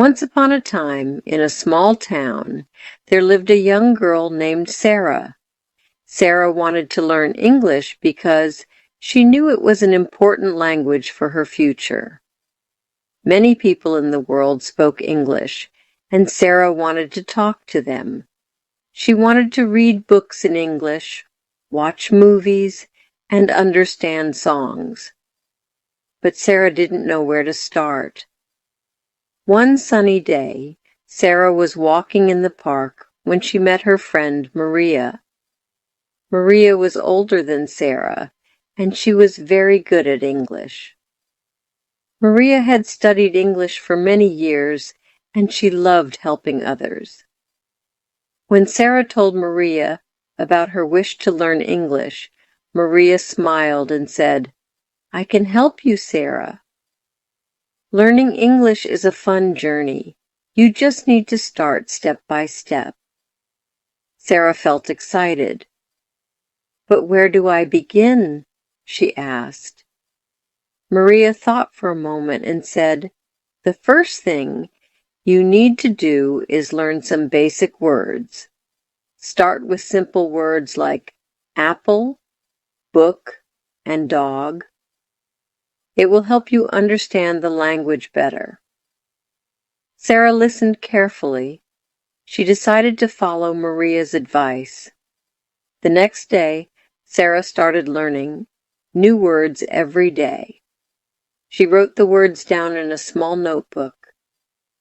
Once upon a time, in a small town, there lived a young girl named Sarah. Sarah wanted to learn English because she knew it was an important language for her future. Many people in the world spoke English, and Sarah wanted to talk to them. She wanted to read books in English, watch movies, and understand songs. But Sarah didn't know where to start. One sunny day, Sarah was walking in the park when she met her friend Maria. Maria was older than Sarah, and she was very good at English. Maria had studied English for many years, and she loved helping others. When Sarah told Maria about her wish to learn English, Maria smiled and said, "I can help you, Sarah. Learning English is a fun journey. You just need to start step by step." Sarah felt excited. "But where do I begin?" she asked. Maria thought for a moment and said, "The first thing you need to do is learn some basic words. Start with simple words like apple, book, and dog. It will help you understand the language better." Sarah listened carefully. She decided to follow Maria's advice. The next day, Sarah started learning new words every day. She wrote the words down in a small notebook.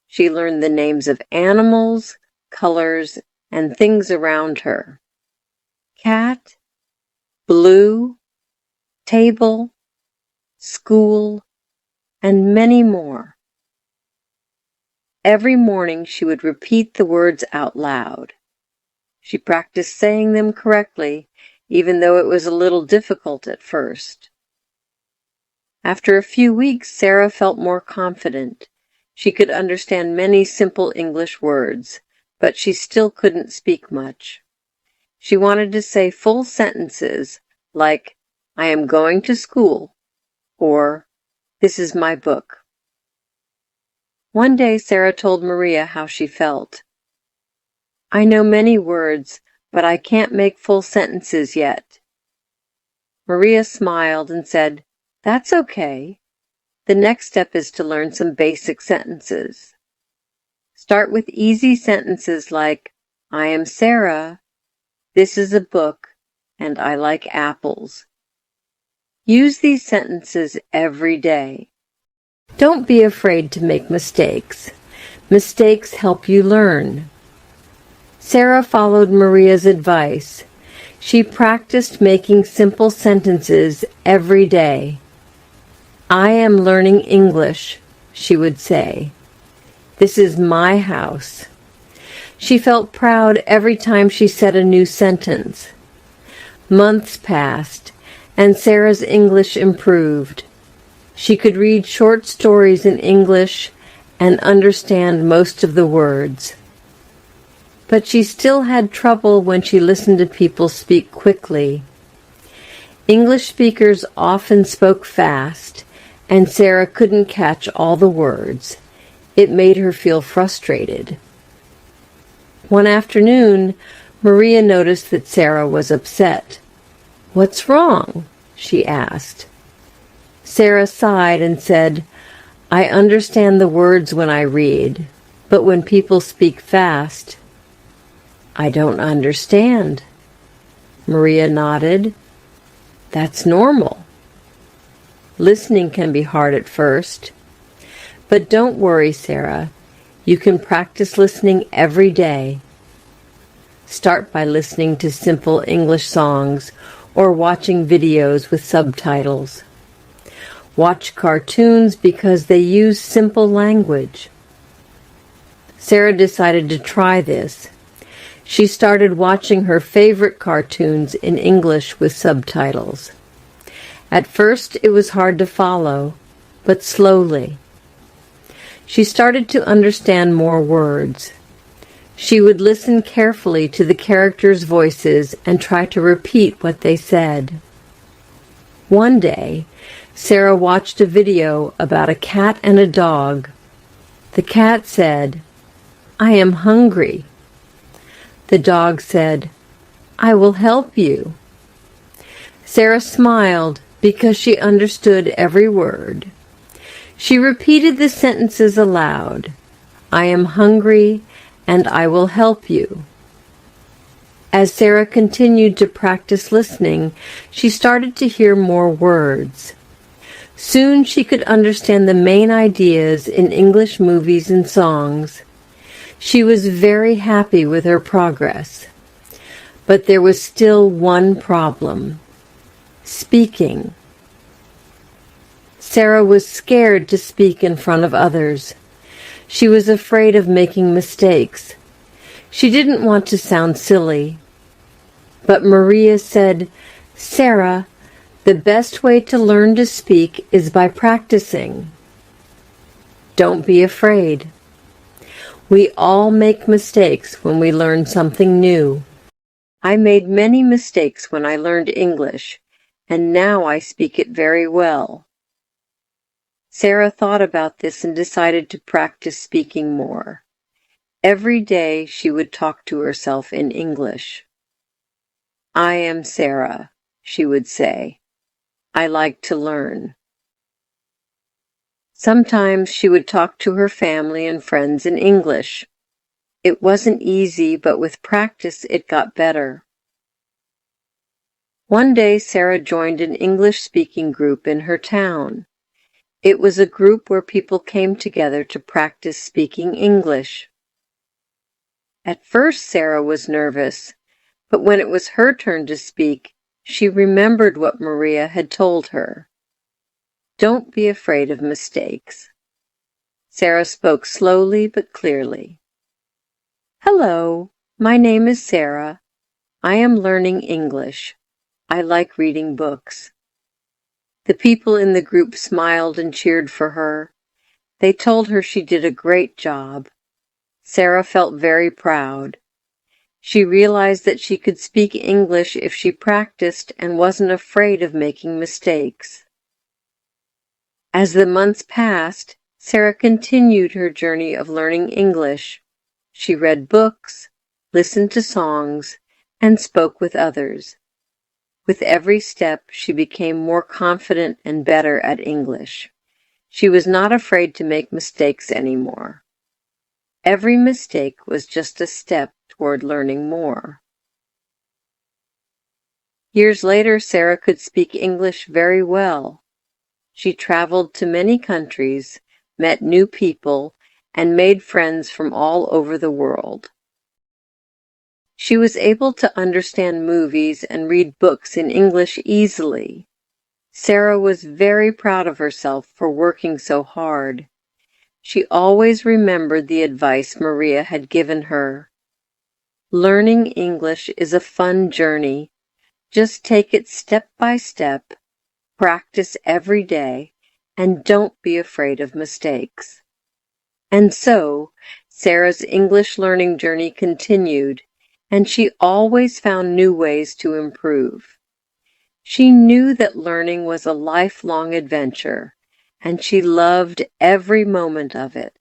She learned the names of animals, colors, and things around her. Cat, blue, table, school, and many more. Every morning she would repeat the words out loud. She practiced saying them correctly, even though it was a little difficult at first. After a few weeks, Sarah felt more confident. She could understand many simple English words, but she still couldn't speak much. She wanted to say full sentences like, "I am going to school," or "This is my book." One day Sarah told Maria how she felt. "I know many words, but I can't make full sentences yet." Maria smiled and said, "That's okay. The next step is to learn some basic sentences. Start with easy sentences like, 'I am Sarah,' 'This is a book,' and 'I like apples.' Use these sentences every day. Don't be afraid to make mistakes. Mistakes help you learn." Sarah followed Maria's advice. She practiced making simple sentences every day. "I am learning English," she would say. "This is my house." She felt proud every time she said a new sentence. Months passed, and Sarah's English improved. She could read short stories in English and understand most of the words. But she still had trouble when she listened to people speak quickly. English speakers often spoke fast, and Sarah couldn't catch all the words. It made her feel frustrated. One afternoon, Maria noticed that Sarah was upset. "What's wrong?" she asked. Sarah sighed and said, "I understand the words when I read, but when people speak fast, I don't understand." Maria nodded. "That's normal. Listening can be hard at first. But don't worry, Sarah. You can practice listening every day. Start by listening to simple English songs or watching videos with subtitles. Watch cartoons because they use simple language." Sarah decided to try this. She started watching her favorite cartoons in English with subtitles. At first it was hard to follow, but slowly. She started to understand more words. She would listen carefully to the characters' voices and try to repeat what they said. One day, Sarah watched a video about a cat and a dog. The cat said, "I am hungry." The dog said, "I will help you." Sarah smiled because she understood every word. She repeated the sentences aloud. "I am hungry and I will help you." As Sarah continued to practice listening, she started to hear more words. Soon she could understand the main ideas in English movies and songs. She was very happy with her progress. But there was still one problem: speaking. Sarah was scared to speak in front of others. She was afraid of making mistakes. She didn't want to sound silly. But Maria said, "Sarah, the best way to learn to speak is by practicing. Don't be afraid. We all make mistakes when we learn something new. I made many mistakes when I learned English, and now I speak it very well." Sarah thought about this and decided to practice speaking more. Every day she would talk to herself in English. "I am Sarah," she would say. "I like to learn." Sometimes she would talk to her family and friends in English. It wasn't easy, but with practice it got better. One day Sarah joined an English-speaking group in her town. It was a group where people came together to practice speaking English. At first Sarah was nervous, but when it was her turn to speak, she remembered what Maria had told her. Don't be afraid of mistakes. Sarah spoke slowly but clearly. "Hello, my name is Sarah. I am learning English. I like reading books." The people in the group smiled and cheered for her. They told her she did a great job. Sarah felt very proud. She realized that she could speak English if she practiced and wasn't afraid of making mistakes. As the months passed, Sarah continued her journey of learning English. She read books, listened to songs, and spoke with others. With every step, she became more confident and better at English. She was not afraid to make mistakes anymore. Every mistake was just a step toward learning more. Years later, Sarah could speak English very well. She traveled to many countries, met new people, and made friends from all over the world. She was able to understand movies and read books in English easily. Sarah was very proud of herself for working so hard. She always remembered the advice Maria had given her. Learning English is a fun journey. Just take it step by step, practice every day, and don't be afraid of mistakes. And so, Sarah's English learning journey continued, and she always found new ways to improve. She knew that learning was a lifelong adventure, and she loved every moment of it.